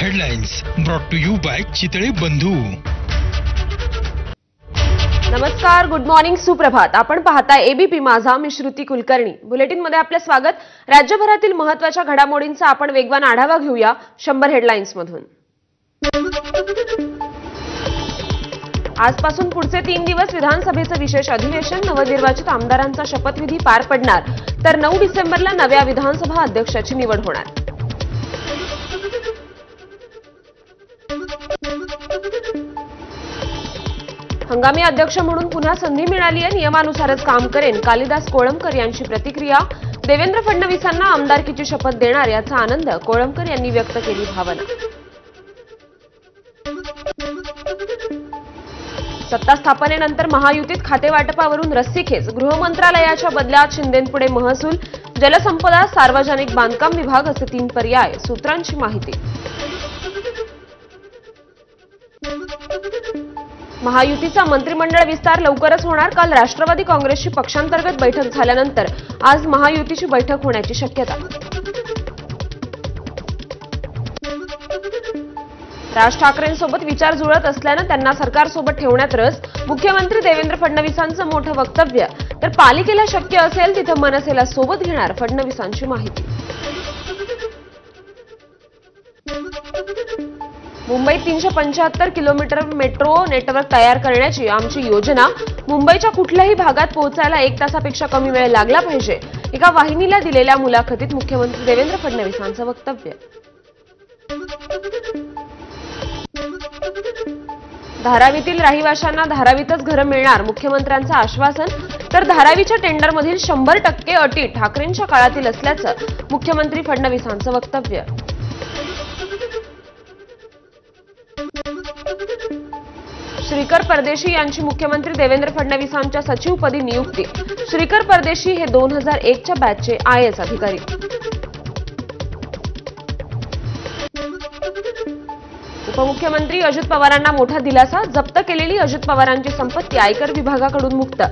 Headlines brought to you by Chitale Bandhu. नमस्कार, good morning, सुप्रभात। आपण पाहताय एबीपी माझा। मी श्रुती कुलकर्णी। बुलेटिन मध्ये आपले स्वागत। राज्यभरातील महत्त्वाच्या घडामोडींचा आपण वेगवान आढावा घेऊया 100 हेडलाइन्स मधून। आजपासून पुढचे 3 दिवस विधानसभेचं विशेष अधिवेशन, नवनिर्वाचित आमदारांचा शपथविधी पार पडणार, तर 9 डिसेंबरला नव्या विधानसभा अध्यक्षाची निवड होणार। हंगामी अध्यक्ष म्हणून पुन्हा संधी मिळाली आहे, नियमानुसारच काम करेन, कालिदास कोळंबकर यांची प्रतिक्रिया। देवेंद्र फडणवीसांना आमदारकीची शपथ देणार याचा आनंद, कोळंबकर यांनी व्यक्त केली भावना। सत्ता स्थापनेनंतर महायुतीत खातेवाटपावरून रस्सीखेच, गृहमंत्रालयाच्या बदल्यात शिंदेंपुढे महसूल, जलसंपदा, सार्वजनिक बांधकाम विभाग असे 3 पर्याय, सूत्रांची माहिती। महायुतीचा मंत्रिमंडळ विस्तार लवकरच होणार। काल राष्ट्रवादी काँग्रेसची पक्षांतर्गत बैठक झाल्यानंतर आज महायुतीची बैठक होण्याची शक्यता। राज ठाकरेंसोबत विचार जुळत असल्यानं त्यांना सरकारसोबत ठेवण्यात रस, मुख्यमंत्री देवेंद्र फडणवीसांचं मोठं वक्तव्य, तर पालिकेला शक्य असेल तिथं मनसेला सोबत घेणार, फडणवीसांची माहिती। मुंबईत 375 किलोमीटर मेट्रो नेटवर्क तयार करण्याची आमची योजना, मुंबईच्या कुठल्याही भागात पोहोचायला 1 तासापेक्षा कमी वेळ लागला पाहिजे, एका वाहिनीला दिलेल्या मुलाखतीत मुख्यमंत्री देवेंद्र फडणवीसांचं वक्तव्य। धारावीतील रहिवाशांना धारावीतच घरं मिळणार, मुख्यमंत्र्यांचं आश्वासन, तर धारावीच्या टेंडरमधील 100% अटी ठाकरेंच्या काळातील असल्याचं मुख्यमंत्री फडणवीसांचं वक्तव्य। श्रीकर परदेशी यांची मुख्यमंत्री देवेंद्र फडणवीसांच्या सचिवपदी नियुक्ती। श्रीकर परदेशी हे 2001च्या बॅचचे IAS अधिकारी। उपमुख्यमंत्री अजित पवारांना मोठा दिलासा, जप्त केलेली अजित पवारांची संपत्ती आयकर विभागाकडून मुक्त,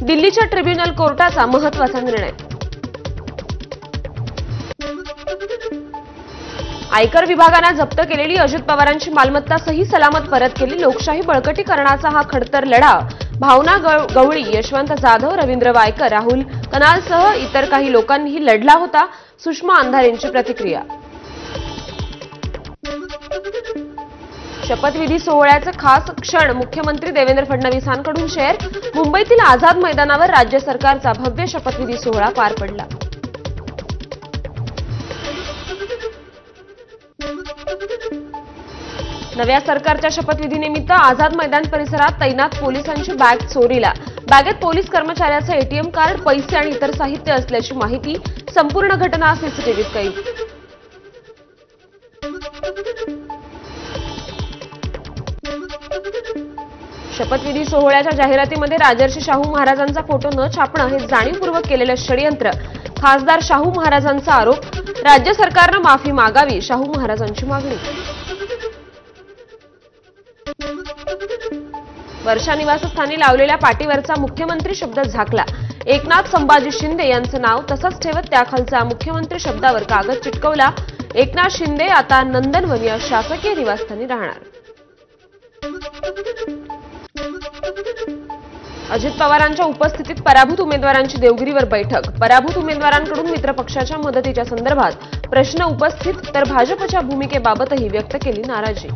दिल्लीच्या ट्रिब्युनल कोर्टाचा महत्त्वाचा निर्णय। आयकर विभागाने जप्त केलेली अजित पवारांची मालमत्ता सही सलामत परत केली। लोकशाही बळकटीकरणाचा हा खडतर लढा, भावना गवळी, यशवंत जाधव, रवींद्र वायकर, राहुल कनालसह इतर काही लोकांनीही लढला होता, सुषमा अंधारेंची प्रतिक्रिया। शपथविधी सोहळ्याचे खास क्षण मुख्यमंत्री देवेंद्र फडणवीसांकडून शेअर, मुंबईतील आझाद मैदानावर राज्य सरकारचा भव्य शपथविधी सोहळा पार पडला। नव्या सरकारच्या शपथविधीनिमित्त आझाद मैदान परिसरात तैनात पोलिसांची बॅग चोरीला, बॅगेत पोलीस कर्मचाऱ्याचं ATM कार्ड, पैसे आणि इतर साहित्य असल्याची माहिती, संपूर्ण घटना सीसीटीव्हीत कैद। शपथविधी सोहळ्याच्या जाहिरातीमध्ये राजर्षी शाहू महाराजांचा फोटो न छापणं हे जाणीवपूर्वक केलेलं षडयंत्र, खासदार शाहू महाराजांचा आरोप, राज्य सरकारनं माफी मागावी, शाहू महाराजांची मागणी। वर्षा निवासस्थानी लावलेल्या पाटीवरचा मुख्यमंत्री शब्द झाकला, एकनाथ संभाजी शिंदे यांचं नाव तसंच ठेवत त्याखालचा मुख्यमंत्री शब्दावर कागद चिटकवला। एकनाथ शिंदे आता नंदनवन या शासकीय निवासस्थानी राहणार। अजित पवारांच्या उपस्थितीत पराभूत उमेदवारांची देवगिरीवर बैठक, पराभूत उमेदवारांकडून मित्रपक्षाच्या मदतीच्या संदर्भात प्रश्न उपस्थित, तर भाजपच्या भूमिकेबाबतही व्यक्त केली नाराजी।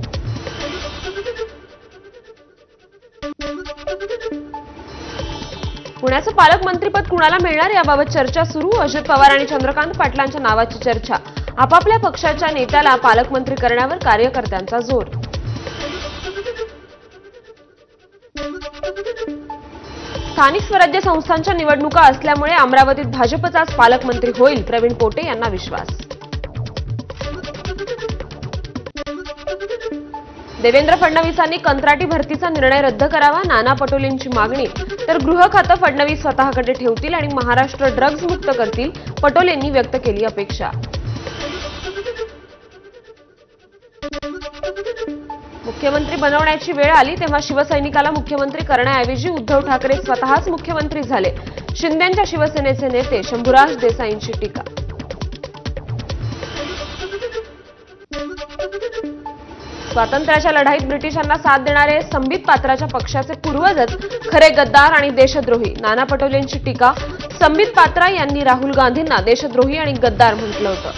पुण्याचं पालकमंत्रीपद कुणाला मिळणार याबाबत चर्चा सुरू, अजित पवार आणि चंद्रकांत पाटलांच्या नावाची चर्चा, आपापल्या पक्षाच्या नेत्याला पालकमंत्री करण्यावर कार्यकर्त्यांचा जोर। स्थानिक स्वराज्य संस्थांच्या निवडणुका असल्यामुळे अमरावतीत भाजपचाच पालकमंत्री होईल, प्रवीण पोटे यांना विश्वास। देवेंद्र फडणवीसांनी कंत्राटी भरतीचा निर्णय रद्द करावा, नाना पटोलेंची मागणी, तर गृह खातं फडणवीस स्वतःकडे ठेवतील आणि महाराष्ट्र ड्रग्ज मुक्त करतील, पटोलेंनी व्यक्त केली अपेक्षा। मुख्यमंत्री बनवण्याची वेळ आली तेव्हा शिवसैनिकाला मुख्यमंत्री करण्याऐवजी उद्धव ठाकरे स्वतःच मुख्यमंत्री झाले, शिंदेंच्या शिवसेनेचे नेते शंभूराज देसाईंची टीका। स्वातंत्र्याच्या लढाईत ब्रिटिशांना साथ देणारे संबित पात्राच्या पक्षाचे पूर्वजच खरे गद्दार आणि देशद्रोही. नाना पटोलेंची टीका. संबित पात्रा यांनी राहुल गांधींना देशद्रोही आणि गद्दार म्हटलं होतं.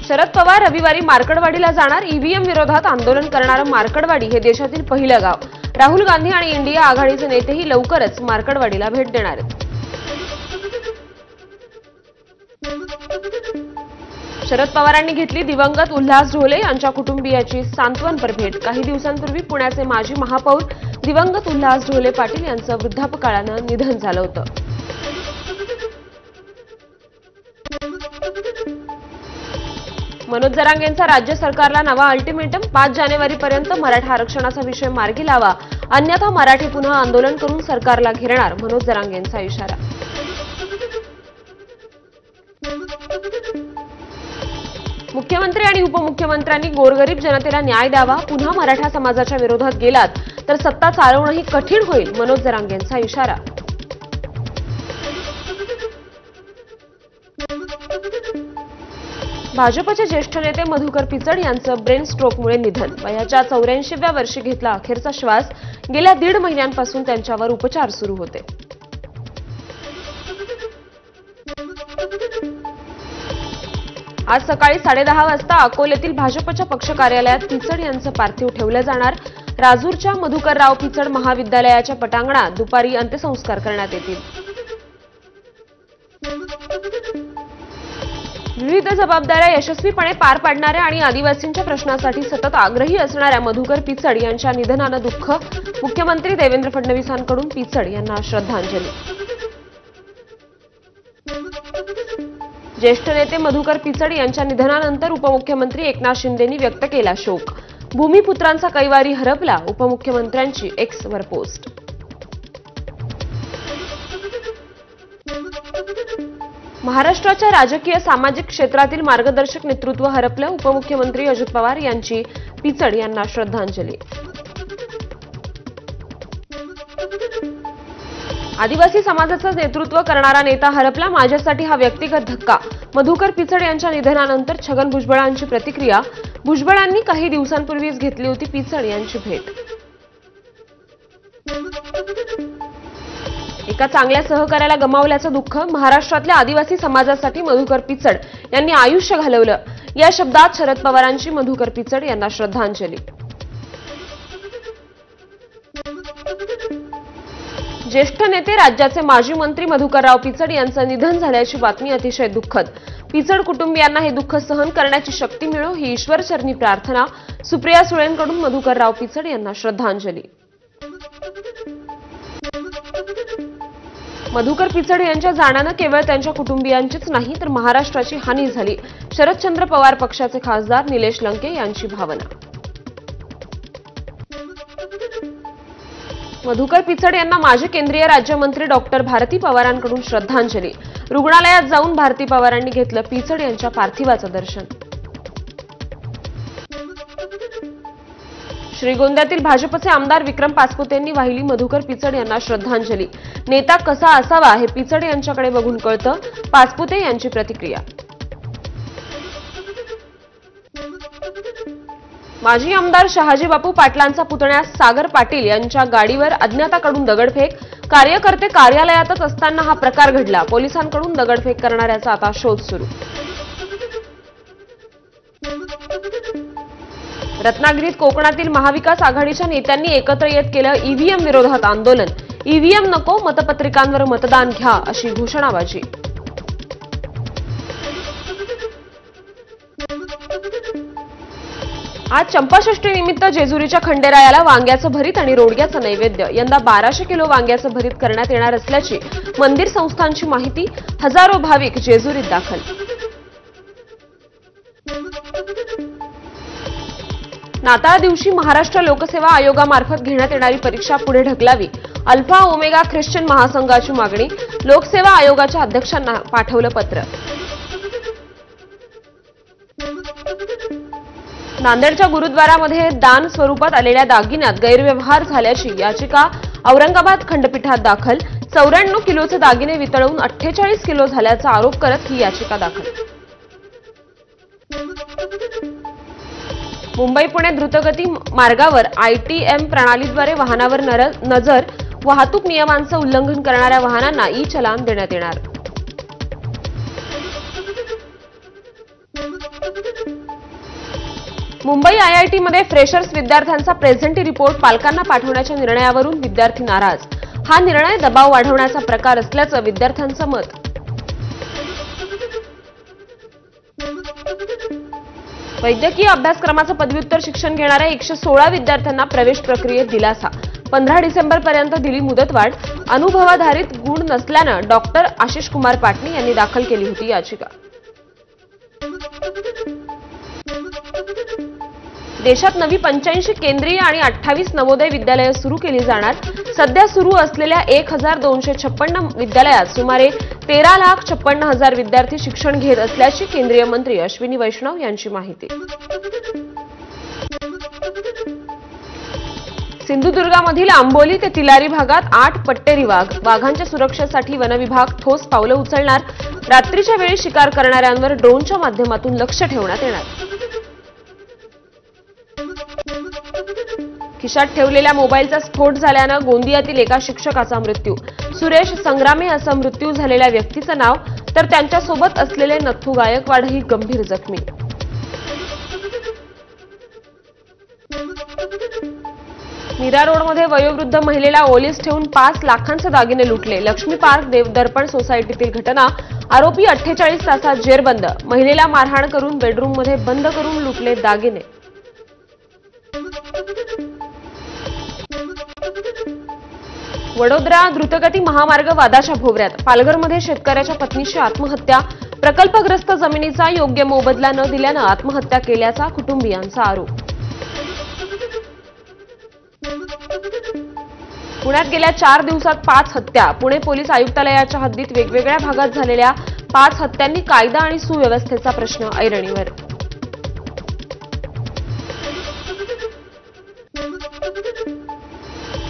शरद पवार रविवारी मार्कडवाडीला जाणार. ईव्हीएम विरोधात आंदोलन करणारं मार्कडवाडी हे देशातील पहिलं गाव. राहुल गांधी आणि इंडिया आघाडीचे नेतेही लवकरच मार्कडवाडीला भेट देणार आहेत. शरद पवारांनी घेतली दिवंगत उल्हास ढोले यांच्या कुटुंबियाची सांत्वनपर भेट. काही दिवसांपूर्वी पुण्याचे माजी महापौर दिवंगत उल्हास ढोले पाटील यांचं वृद्धापकाळानं निधन झालं होतं. मनोज जरांगेंचा राज्य सरकारला नवा अल्टिमेटम. 5 जानेवारीपर्यंत मराठा आरक्षणाचा विषय मार्गी लावा, अन्यथा मराठी पुन्हा आंदोलन करून सरकारला घेरणार. मनोज जरांगेंचा इशारा. मुख्यमंत्री आणि उपमुख्यमंत्र्यांनी गोरगरीब जनतेला न्याय द्यावा. पुन्हा मराठा समाजाच्या विरोधात गेलात तर सत्ता चालवणंही कठीण होईल. मनोज जरांगेंचा इशारा. भाजपचे ज्येष्ठ नेते मधुकर पिचड यांचं ब्रेन स्ट्रोकमुळे निधन. वयाच्या 84व्या वर्षी घेतला अखेरचा श्वास. गेल्या 1.5 महिन्यांपासून त्यांच्यावर उपचार सुरू होते. आज सकाळी 10:30 वाजता अकोल्यातील भाजपच्या पक्ष कार्यालयात पिचड यांचं पार्थिव ठेवलं जाणार. राजूरच्या मधुकरराव पिचड महाविद्यालयाच्या पटांगणात दुपारी अंत्यसंस्कार करण्यात येतील. विविध जबाबदाऱ्या यशस्वीपणे पार पाडणाऱ्या आणि आदिवासींच्या प्रश्नासाठी सतत आग्रही असणाऱ्या मधुकर पिचड यांच्या निधनानं दुःख. मुख्यमंत्री देवेंद्र फडणवीसांकडून पिचड यांना श्रद्धांजली. ज्येष्ठ नेते मधुकर पिचड यांच्या निधनानंतर उपमुख्यमंत्री एकनाथ शिंदेंनी व्यक्त केला शोक. भूमिपुत्रांचा कैवारी हरपला. उपमुख्यमंत्र्यांची एक्सवर पोस्ट. महाराष्ट्राच्या राजकीय सामाजिक क्षेत्रातील मार्गदर्शक नेतृत्व हरपलं. उपमुख्यमंत्री अजित पवार यांची पिचड यांना श्रद्धांजली. आदिवासी समाजाचं नेतृत्व करणारा नेता हरपला. माझ्यासाठी हा व्यक्तिगत धक्का. मधुकर पिचड यांच्या निधनानंतर छगन भुजबळांची प्रतिक्रिया. भुजबळांनी काही दिवसांपूर्वीच घेतली होती पिचड यांची भेट. एका चांगल्या सहकार्याला गमावल्याचं दुःख. महाराष्ट्रातल्या आदिवासी समाजासाठी मधुकर पिचड यांनी आयुष्य घालवलं. या शब्दात शरद पवारांची मधुकर पिचड यांना श्रद्धांजली. ज्येष्ठ नेते राज्याचे माजी मंत्री मधुकरराव पिचड यांचं निधन झाल्याची बातमी अतिशय दुःखद. पिचड कुटुंबियांना हे दुःख सहन करण्याची शक्ती मिळो ही ईश्वरचरणी प्रार्थना. सुप्रिया सुळेंकडून मधुकरराव पिचड यांना श्रद्धांजली. मधुकर पिचड यांच्या जाण्यानं केवळ त्यांच्या कुटुंबियांचीच नाही तर महाराष्ट्राची हानी झाली. शरदचंद्र पवार पक्षाचे खासदार निलेश लंके यांची भावना. मधुकर पिचड यांना माजी केंद्रीय राज्यमंत्री डॉक्टर भारती पवारांकडून श्रद्धांजली. रुग्णालयात जाऊन भारती पवारांनी घेतलं पिचड यांच्या पार्थिवाचं दर्शन. श्रीगोंद्यातील भाजपचे आमदार विक्रम पाचपुतेंनी वाहिली मधुकर पिचड यांना श्रद्धांजली. नेता कसा असावा हे पिचड यांच्याकडे बघून कळतं. पाचपुते यांची प्रतिक्रिया. माजी आमदार शहाजी बापू पाटलांचा पुतण्या सागर पाटील यांच्या गाडीवर अज्ञाताकडून दगडफेक. कार्यकर्ते कार्यालयातच असताना हा प्रकार घडला. पोलिसांकडून दगडफेक करणाऱ्याचा आता शोध सुरू. रत्नागिरीत कोकणातील महाविकास आघाडीच्या नेत्यांनी एकत्र येत केलं ईव्हीएम विरोधात आंदोलन. ईव्हीएम नको, मतपत्रिकांवर मतदान घ्या अशी घोषणाबाजी. आज चंपाषष्ठी निमित्त जेजुरीच्या खंडेरायाला वांग्याचं भरीत आणि रोडग्याचं नैवेद्य. यंदा 1200 किलो वांग्याचं भरीत करण्यात येणार असल्याची मंदिर संस्थांची माहिती. हजारो भाविक जेजुरीत दाखल. नाताळ दिवशी महाराष्ट्र लोकसेवा आयोगामार्फत घेण्यात येणारी परीक्षा पुढे ढकलावी. अल्फा ओमेगा ख्रिश्चन महासंघाची मागणी. लोकसेवा आयोगाच्या अध्यक्षांना पाठवलं पत्र. नांदेडच्या गुरुद्वारामध्ये दान स्वरूपात आलेल्या दागिन्यात गैरव्यवहार झाल्याची याचिका औरंगाबाद खंडपीठात दाखल. 94 किलोचे दागिने वितळवून 48 किलो झाल्याचा आरोप करत ही याचिका दाखल. मुंबई पुणे द्रुतगती मार्गावर ITM प्रणालीद्वारे वाहनावर नजर, वाहतूक नियमांचं उल्लंघन करणाऱ्या वाहनांना ई-चलान देण्यात येणार. मुंबई IIT मध्ये फ्रेशर्स विद्यार्थ्यांचा प्रेझेंटी रिपोर्ट पालकांना पाठवण्याच्या निर्णयावरून विद्यार्थी नाराज. हा निर्णय दबाव वाढवण्याचा प्रकार असल्याचं विद्यार्थ्यांचं मत. वैद्यकीय अभ्यासक्रमाचं पदव्युत्तर शिक्षण घेणाऱ्या 116 विद्यार्थ्यांना प्रवेश प्रक्रियेत दिलासा. 15 डिसेंबरपर्यंत दिली मुदतवाढ. अनुभवाधारित गुण नसल्यानं डॉक्टर आशिष कुमार पाटणी यांनी दाखल केली होती याचिका. देशात नवी 85 केंद्रीय आणि 28 नवोदय विद्यालयं सुरू केली जाणार. सध्या सुरू असलेल्या 1256 विद्यालयात सुमारे 13,56,000 विद्यार्थी शिक्षण घेत असल्याची केंद्रीय मंत्री अश्विनी वैष्णव यांची माहिती. सिंधुदुर्गामधील आंबोली ते तिलारी भागात 8 पट्टेरी वाघ. वाघांच्या सुरक्षेसाठी वनविभाग ठोस पावलं उचलणार. रात्रीच्या वेळी शिकार करणाऱ्यांवर ड्रोनच्या माध्यमातून लक्ष ठेवण्यात येणार. खिशात ठेवलेल्या मोबाईलचा स्फोट झाल्यानं गोंदियातील एका शिक्षकाचा मृत्यू. सुरेश संग्रामे असं मृत्यू झालेल्या व्यक्तीचं नाव, तर त्यांच्यासोबत असलेले नथू गायकवाडही गंभीर जखमी. मीरा रोडमध्ये वयोवृद्ध महिलेला ओलीस ठेवून 5 लाखांचे दागिने लुटले. लक्ष्मी पार्क देवदर्पण सोसायटीतील घटना. आरोपी 48 तासात जेरबंद. महिलेला मारहाण करून बेडरूममध्ये बंद करून लुटले दागिने. वडोदरा द्रुतगती महामार्ग वादाच्या भोवऱ्यात. पालघरमध्ये शेतकऱ्याच्या पत्नीची आत्महत्या. प्रकल्पग्रस्त जमिनीचा योग्य मोबदला न दिल्यानं आत्महत्या केल्याचा कुटुंबियांचा आरोप. पुण्यात गेल्या 4 दिवसात 5 हत्या. पुणे पोलीस आयुक्तालयाच्या हद्दीत वेगवेगळ्या भागात झालेल्या 5 हत्यांनी कायदा आणि सुव्यवस्थेचा प्रश्न ऐरणीवर.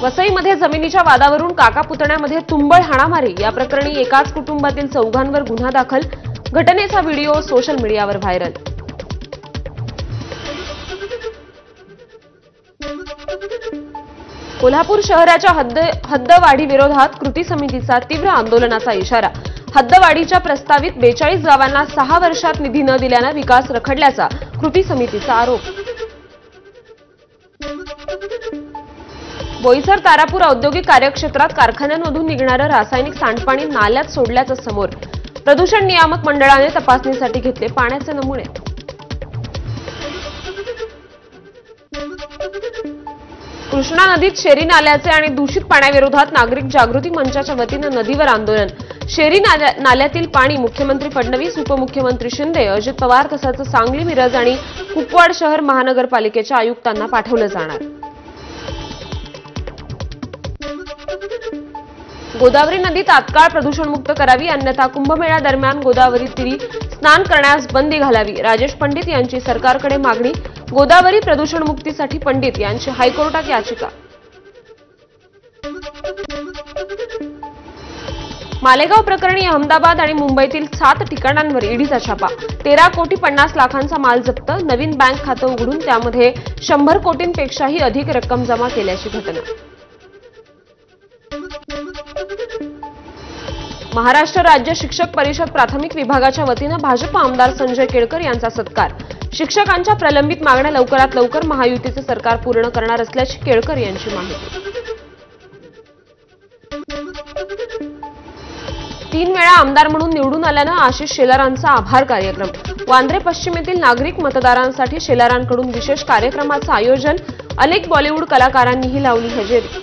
वसईमध्ये जमिनीच्या वादावरून काका पुतण्यामध्ये तुंबळ हाणामारी. या प्रकरणी एकाच कुटुंबातील 4घांवर गुन्हा दाखल. घटनेचा व्हिडिओ सोशल मीडियावर व्हायरल. कोल्हापूर शहराच्या हद्दवाढी विरोधात कृती समितीचा तीव्र आंदोलनाचा इशारा. हद्दवाढीच्या प्रस्तावित 42 गावांना 6 वर्षात निधी न दिल्यानं विकास रखडल्याचा कृती समितीचा आरोप. बोईसर तारापूर औद्योगिक कार्यक्षेत्रात कारखान्यांमधून निघणारं रासायनिक सांडपाणी नाल्यात सोडल्याचं समोर. प्रदूषण नियामक मंडळाने तपासणीसाठी घेतले पाण्याचे नमुने. कृष्णा नदीत शेरी नाल्याचे आणि दूषित पाण्याविरोधात नागरिक जागृती मंचाच्या वतीनं नदीवर आंदोलन. शेरी नाल्यातील पाणी मुख्यमंत्री फडणवीस, उपमुख्यमंत्री शिंदे, अजित पवार तसंच सांगली, मिरज आणि कुपवाड शहर महानगरपालिकेच्या आयुक्तांना पाठवलं जाणार. गोदावरी नदी तात्काळ प्रदूषणमुक्त करावी, अन्यथा कुंभमेळा दरम्यान गोदावरी तीरी स्नान करण्यास बंदी घालावी. राजेश पंडित यांची सरकारकडे मागणी. गोदावरी प्रदूषणमुक्तीसाठी पंडित यांची हायकोर्टात याचिका. मालेगाव प्रकरणी अहमदाबाद आणि मुंबईतील 7 ठिकाणांवर ईडीचा छापा. 13 कोटी 50 लाखांचा माल जप्त. नवीन बँक खातं उघडून त्यामध्ये 100 कोटींपेक्षाही अधिक रक्कम जमा केल्याची घटना. महाराष्ट्र राज्य शिक्षक परिषद प्राथमिक विभागाच्या वतीनं भाजप आमदार संजय केळकर यांचा सत्कार. शिक्षकांच्या प्रलंबित मागण्या लवकरात लवकर महायुतीचे सरकार पूर्ण करणार असल्याची केळकर यांची माहिती. 3 वेळा आमदार म्हणून निवडून आल्यानं आशिष शेलारांचा आभार कार्यक्रम. वांद्रे पश्चिम येथील नागरिक मतदारांसाठी शेलारांकडून विशेष कार्यक्रमाचं आयोजन. अनेक बॉलिवूड कलाकारांनीही लावली हजेरी.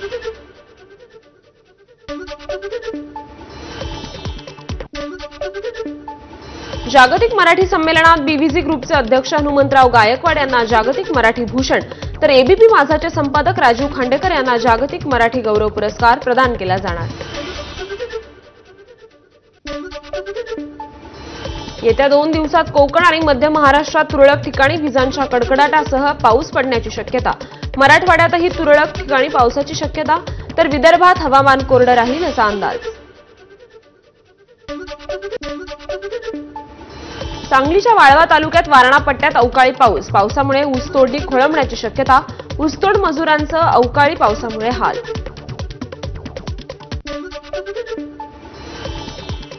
जागतिक मराठी संमेलनात बीव्हीजी ग्रुपचे अध्यक्ष हनुमंतराव गायकवाड यांना जागतिक मराठी भूषण, तर एबीपी माझाचे संपादक राजीव खांडेकर यांना जागतिक मराठी गौरव पुरस्कार प्रदान केला जाणार. येत्या 2 दिवसात कोकण आणि मध्य महाराष्ट्रात तुरळक ठिकाणी विजांच्या कडकडाटासह पाऊस पडण्याची शक्यता. मराठवाड्यातही तुरळक ठिकाणी पावसाची शक्यता, तर विदर्भात हवामान कोरडं राहील असा अंदाज. सांगलीच्या वाळवा तालुक्यात वारणा पट्ट्यात अवकाळी पाऊस. पावसामुळे ऊसतोडणी खोळंबण्याची शक्यता. ऊसतोड मजुरांचं अवकाळी पावसामुळे हाल.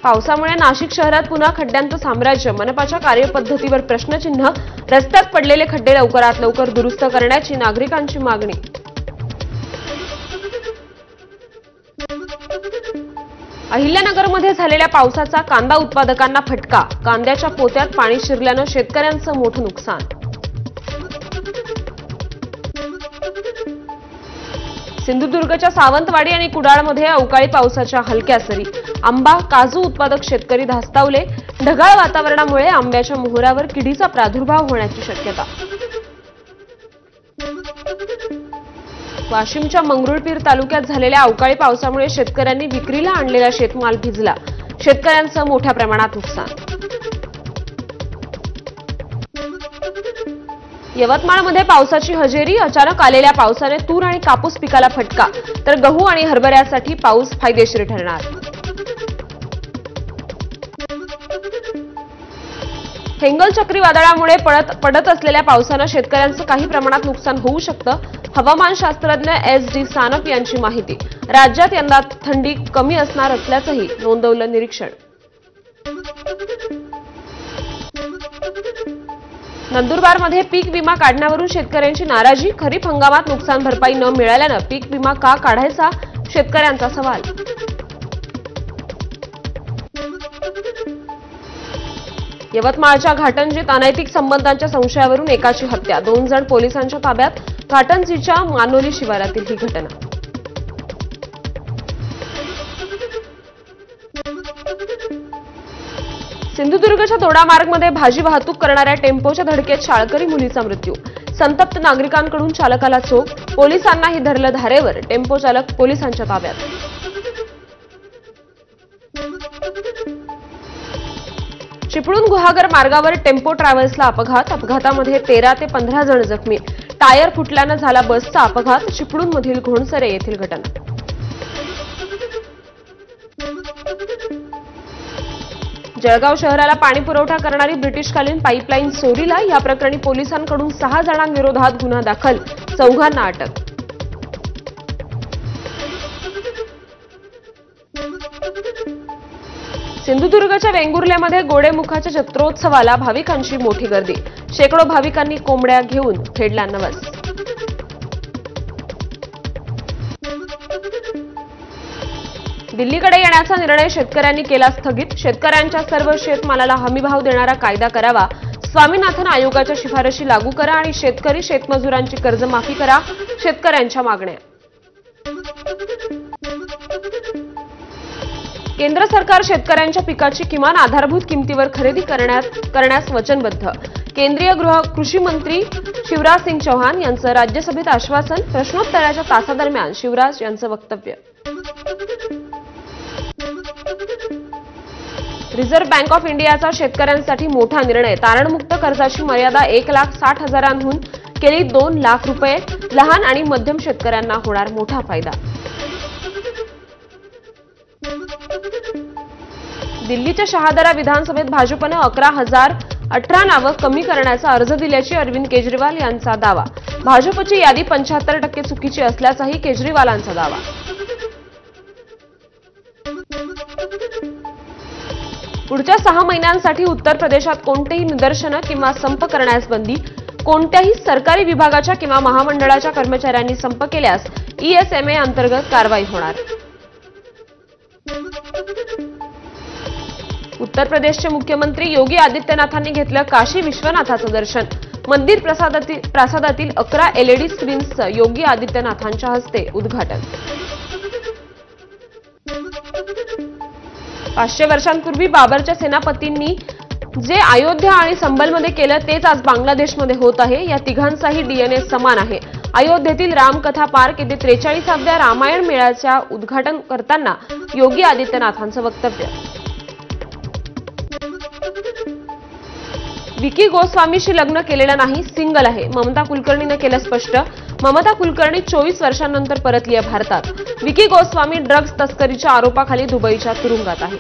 पावसामुळे नाशिक शहरात पुन्हा खड्ड्यांचं साम्राज्य. मनपाच्या कार्यपद्धतीवर प्रश्नचिन्ह. रस्त्यात पडलेले खड्डे लवकरात लवकर दुरुस्त करण्याची नागरिकांची मागणी. अहिल्यानगरमध्ये झालेल्या पावसाचा कांदा उत्पादकांना फटका. कांद्याच्या पोत्यात पाणी शिरल्यानं शेतकऱ्यांचं मोठं नुकसान. सिंधुदुर्गच्या सावंतवाडी आणि कुडाळमध्ये अवकाळी पावसाच्या हलक्या सरी. आंबा, काजू उत्पादक शेतकरी धास्तावले. ढगाळ वातावरणामुळे आंब्याच्या मोहरावर किडीचा प्रादुर्भाव होण्याची शक्यता. वाशिमच्या मंगरुळपीर तालुक्यात झालेल्या अवकाळी पावसामुळे शेतकऱ्यांनी विक्रीला आणलेला शेतमाल भिजला. शेतकऱ्यांचं मोठ्या प्रमाणात नुकसान. यवतमाळमध्ये पावसाची हजेरी. अचानक आलेल्या पावसाने तूर आणि कापूस पिकाला फटका, तर गहू आणि हरभऱ्यासाठी पाऊस फायदेशीर ठरणार. हेंगल चक्रीवादळामुळे पडत असलेल्या पावसानं शेतकऱ्यांचं काही प्रमाणात नुकसान होऊ शकतं. हवामानशास्त्रज्ञ SD सानप यांची माहिती. राज्यात यंदा थंडी कमी असणार असल्याचंही नोंदवलं निरीक्षण. नंदुरबारमध्ये पीक विमा काढण्यावरून शेतकऱ्यांची नाराजी. खरीप हंगामात नुकसान भरपाई न मिळाल्यानं पीक विमा का काढायचा, शेतकऱ्यांचा सवाल. यवतमाळच्या घाटंजीत अनैतिक संबंधांच्या संशयावरून एकाची हत्या. 2 जण पोलिसांच्या ताब्यात. घाटंजीच्या मानोली शिवारातील ही घटना. सिंधुदुर्गच्या दोडामार्गमध्ये भाजी वाहतूक करणाऱ्या टेम्पोच्या धडकेत शाळकरी मुलीचा मृत्यू. संतप्त नागरिकांकडून चालकाला चोप. पोलिसांनाही धरलं धारेवर. टेम्पो चालक पोलिसांच्या ताब्यात. चिपळूण गुहागर मार्गावर टेम्पो ट्रॅव्हल्सला अपघात. अपघातामध्ये 13 ते 15 जण जखमी. टायर फुटल्यानं झाला बसचा अपघात. चिपळूणमधील घोणसरे येथील घटना. जळगाव शहराला पाणी पुरवठा करणारी ब्रिटिशकालीन पाईपलाईन चोरीला. या प्रकरणी पोलिसांकडून 6 जणांविरोधात गुन्हा दाखल. 4 अटक. सिंधुदुर्गच्या वेंगुर्ल्यामध्ये गोडेमुखाच्या जत्रोत्सवाला भाविकांची मोठी गर्दी. शेकडो भाविकांनी कोंबड्या घेऊन फेडला नवस. दिल्लीकडे येण्याचा निर्णय शेतकऱ्यांनी केला स्थगित. शेतकऱ्यांच्या सर्व शेतमालाला हमीभाव देणारा कायदा करावा. स्वामीनाथन आयोगाच्या शिफारशी लागू करा आणि शेतकरी शेतमजुरांची कर्जमाफी करा. शेतकऱ्यांच्या मागण्या. केंद्र सरकार शेतकऱ्यांच्या पिकाची किमान आधारभूत किमतीवर खरेदी करण्यास वचनबद्ध. केंद्रीय कृषी मंत्री शिवराज सिंग चौहान यांचं राज्यसभेत आश्वासन. प्रश्नोत्तराच्या तासादरम्यान शिवराज यांचं वक्तव्य. रिझर्व्ह बँक ऑफ इंडियाचा शेतकऱ्यांसाठी मोठा निर्णय. तारणमुक्त कर्जाची मर्यादा 1,60,000 केली 2 लाख रुपये. लहान आणि मध्यम शेतकऱ्यांना होणार मोठा फायदा. दिल्लीच्या शहादरा विधानसभेत भाजपनं 11,018 नावं कमी करण्याचा अर्ज दिल्याची अरविंद केजरीवाल यांचा दावा. भाजपची यादी 75% चुकीची असल्याचाही केजरीवालांचा दावा. पुढच्या 6 महिन्यांसाठी उत्तर प्रदेशात कोणतेही निदर्शनं किंवा संप करण्यास बंदी. कोणत्याही सरकारी विभागाच्या किंवा महामंडळाच्या कर्मचाऱ्यांनी संप केल्यास ESMA अंतर्गत कारवाई होणार. उत्तर प्रदेशचे मुख्यमंत्री योगी आदित्यनाथांनी घेतलं काशी विश्वनाथाचं दर्शन. मंदिर प्रासादातील 11 LED स्क्रीन्सचं योगी आदित्यनाथांच्या हस्ते उद्घाटन. 500 वर्षांपूर्वी बाबरच्या सेनापतींनी जे अयोध्या आणि संभलमध्ये केलं तेच आज बांगलादेशमध्ये होत आहे. या तिघांचाही DNA समान आहे. अयोध्येतील रामकथा पार्क येथे 43व्या रामायण मेळ्याच्या उद्घाटन करताना योगी आदित्यनाथांचं वक्तव्य. विकी गोस्वामीशी लग्न केलेलं नाही, सिंगल आहे. ममता कुलकर्णीनं केलं स्पष्ट. ममता कुलकर्णी 24 वर्षांनंतर परतली आहे भारतात. विकी गोस्वामी ड्रग्ज तस्करीच्या आरोपाखाली दुबईच्या तुरुंगात आहे.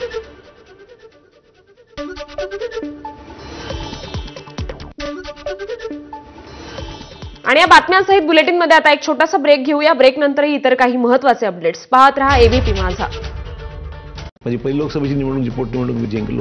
आणि या बातम्यांसहित बुलेटिनमध्ये आता एक छोटासा ब्रेक घेऊया. ब्रेक नंतरही इतर काही महत्त्वाचे अपडेट्स पाहत रहा एबीपी माझा. म्हणजे पहिली लोकसभेची निवडणूक जी पोटनिवडणूक मी जिंकलो